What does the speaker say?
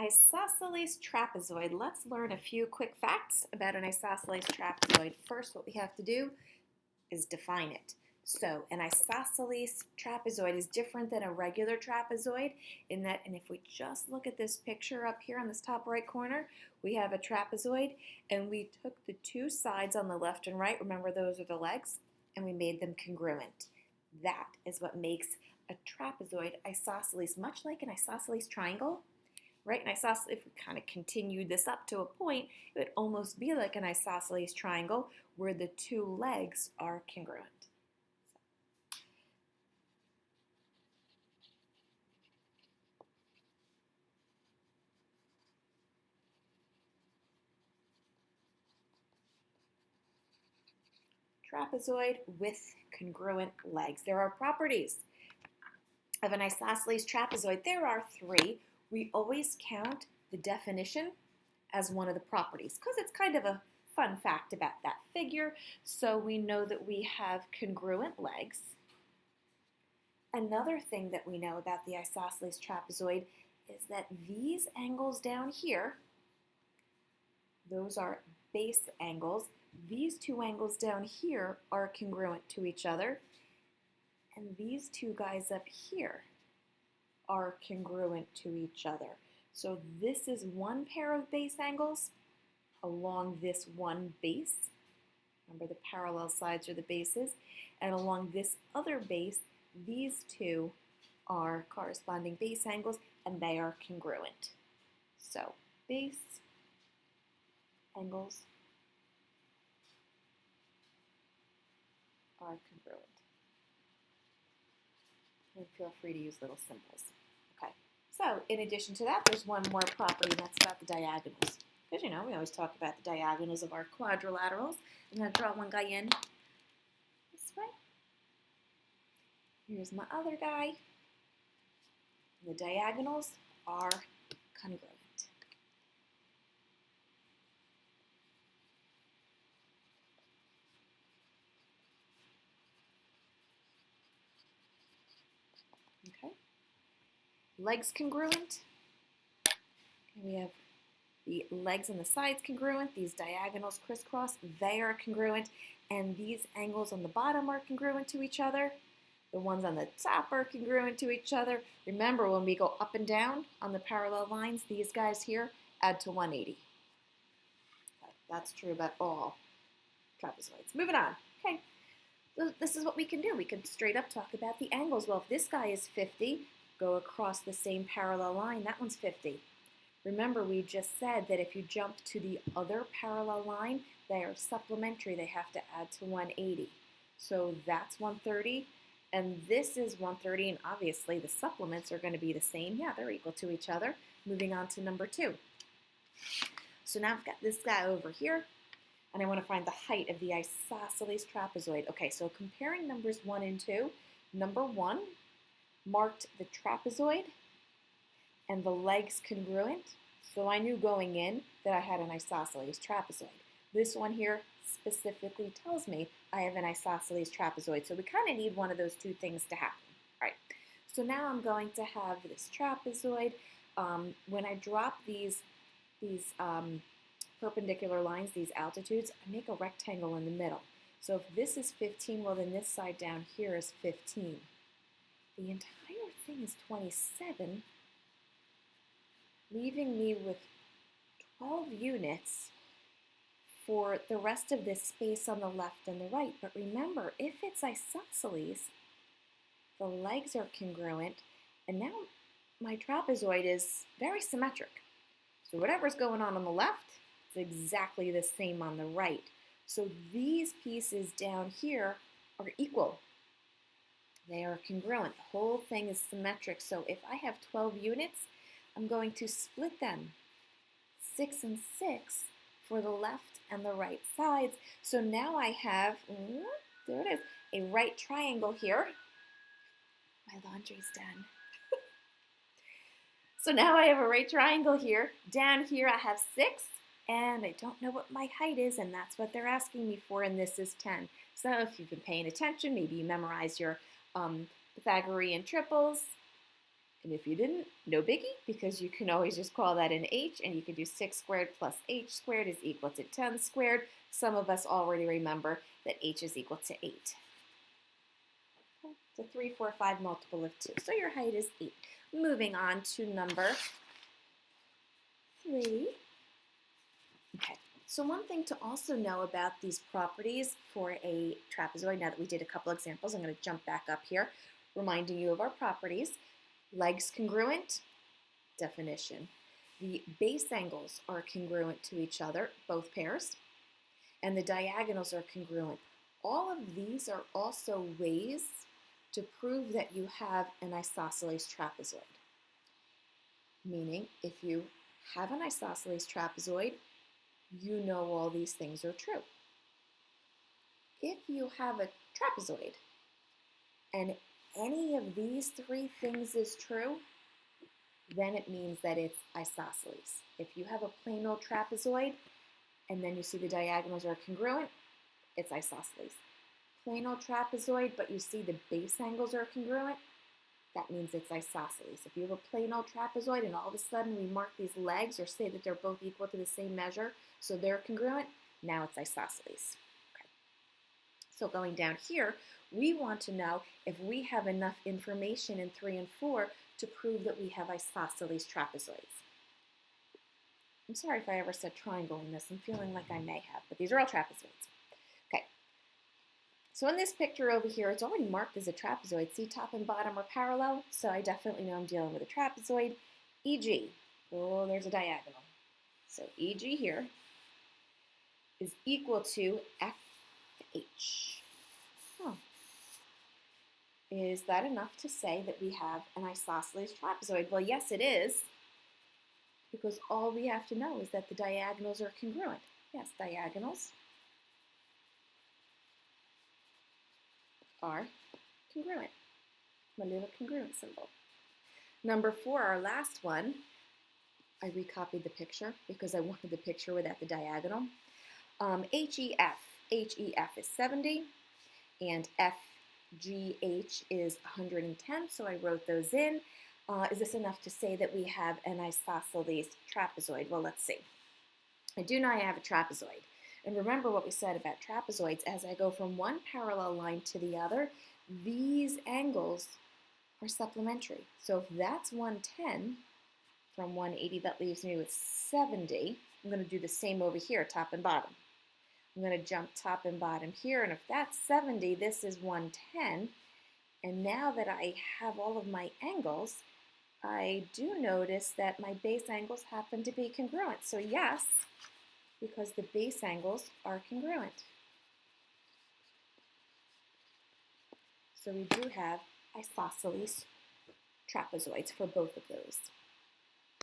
Isosceles trapezoid. Let's learn a few quick facts about an isosceles trapezoid. First, what we have to do is define it. So, an isosceles trapezoid is different than a regular trapezoid in that, and if we just look at this picture up here on this top right corner, we have a trapezoid, and we took the two sides on the left and right, remember those are the legs, and we made them congruent. That is what makes a trapezoid isosceles, much like an isosceles triangle. Right, and if we kind of continued this up to a point, it would almost be like an isosceles triangle where the two legs are congruent. Trapezoid with congruent legs. There are properties of an isosceles trapezoid. There are three. We always count the definition as one of the properties because it's kind of a fun fact about that figure. So we know that we have congruent legs. Another thing that we know about the isosceles trapezoid is that these angles down here, those are base angles. These two angles down here are congruent to each other. And these two guys up here are congruent to each other. So this is one pair of base angles along this one base. Remember, the parallel sides are the bases. And along this other base, these two are corresponding base angles, and they are congruent. So base angles are congruent. And feel free to use little symbols. Okay, so in addition to that, there's one more property, and that's about the diagonals. Because, you know, we always talk about the diagonals of our quadrilaterals. I'm going to draw one guy in this way. Here's my other guy. The diagonals are congruent. Okay. Legs congruent. And we have the legs and the sides congruent. These diagonals crisscross. They are congruent. And these angles on the bottom are congruent to each other. The ones on the top are congruent to each other. Remember, when we go up and down on the parallel lines, these guys here add to 180. That's true about all trapezoids. Moving on. Okay, so this is what we can do. We can straight up talk about the angles. Well, if this guy is 50, go across the same parallel line. That one's 50. Remember, we just said that if you jump to the other parallel line, they are supplementary. They have to add to 180. So that's 130. And this is 130, and obviously the supplements are going to be the same. Yeah, they're equal to each other. Moving on to number 2. So now I've got this guy over here, and I want to find the height of the isosceles trapezoid. Okay, so comparing numbers 1 and 2, number 1 marked the trapezoid and the legs congruent, so I knew going in that I had an isosceles trapezoid. This one here specifically tells me I have an isosceles trapezoid, so we kind of need one of those two things to happen. All right, so now I'm going to have this trapezoid. When I drop these perpendicular lines, these altitudes, I make a rectangle in the middle. So if this is 15, well then this side down here is 15. The entire thing is 27, leaving me with 12 units for the rest of this space on the left and the right. But remember, if it's isosceles, the legs are congruent, and now my trapezoid is very symmetric. So whatever's going on the left is exactly the same on the right. So these pieces down here are equal. They are congruent. The whole thing is symmetric. So if I have 12 units, I'm going to split them 6 and 6 for the left and the right sides. So now I have, there it is, a right triangle here. My laundry's done. So now I have a right triangle here. Down here I have 6, and I don't know what my height is, and that's what they're asking me for, and this is 10. So if you've been paying attention, maybe you memorize your Pythagorean triples. And if you didn't, no biggie, because you can always just call that an h, and you can do 6 squared plus h squared is equal to 10 squared. Some of us already remember that h is equal to 8. Okay. It's a 3, 4, 5 multiple of 2. So your height is 8. Moving on to number 3. Okay. So one thing to also know about these properties for a trapezoid, now that we did a couple examples, I'm going to jump back up here, reminding you of our properties. Legs congruent, definition. The base angles are congruent to each other, both pairs, and the diagonals are congruent. All of these are also ways to prove that you have an isosceles trapezoid. Meaning, if you have an isosceles trapezoid, you know all these things are true. If you have a trapezoid and any of these 3 things is true, then it means that it's isosceles. If you have a plain old trapezoid and then you see the diagonals are congruent, it's isosceles. Plain old trapezoid, but you see the base angles are congruent, that means it's isosceles. If you have a plain old trapezoid and all of a sudden we mark these legs or say that they're both equal to the same measure, so they're congruent, now it's isosceles. Okay. So going down here, we want to know if we have enough information in 3 and 4 to prove that we have isosceles trapezoids. I'm sorry if I ever said triangle in this. I'm feeling like I may have, but these are all trapezoids. Okay. So in this picture over here, it's already marked as a trapezoid. See, top and bottom are parallel, so I definitely know I'm dealing with a trapezoid. E.g., oh, there's a diagonal. So E.g. here is equal to F.H. Oh. Is that enough to say that we have an isosceles trapezoid? Well, yes, it is, because all we have to know is that the diagonals are congruent. Yes, diagonals are congruent. My little congruent symbol. Number 4, our last one, I recopied the picture because I wanted the picture without the diagonal. HEF. HEF is 70, and FGH is 110, so I wrote those in. Is this enough to say that we have an isosceles trapezoid? Well, let's see. I do know I have a trapezoid. And remember what we said about trapezoids. As I go from one parallel line to the other, these angles are supplementary. So if that's 110 from 180, that leaves me with 70. I'm going to do the same over here, top and bottom. I'm going to jump top and bottom here, and if that's 70, this is 110. And now that I have all of my angles, I do notice that my base angles happen to be congruent. So yes, because the base angles are congruent. So we do have isosceles trapezoids for both of those.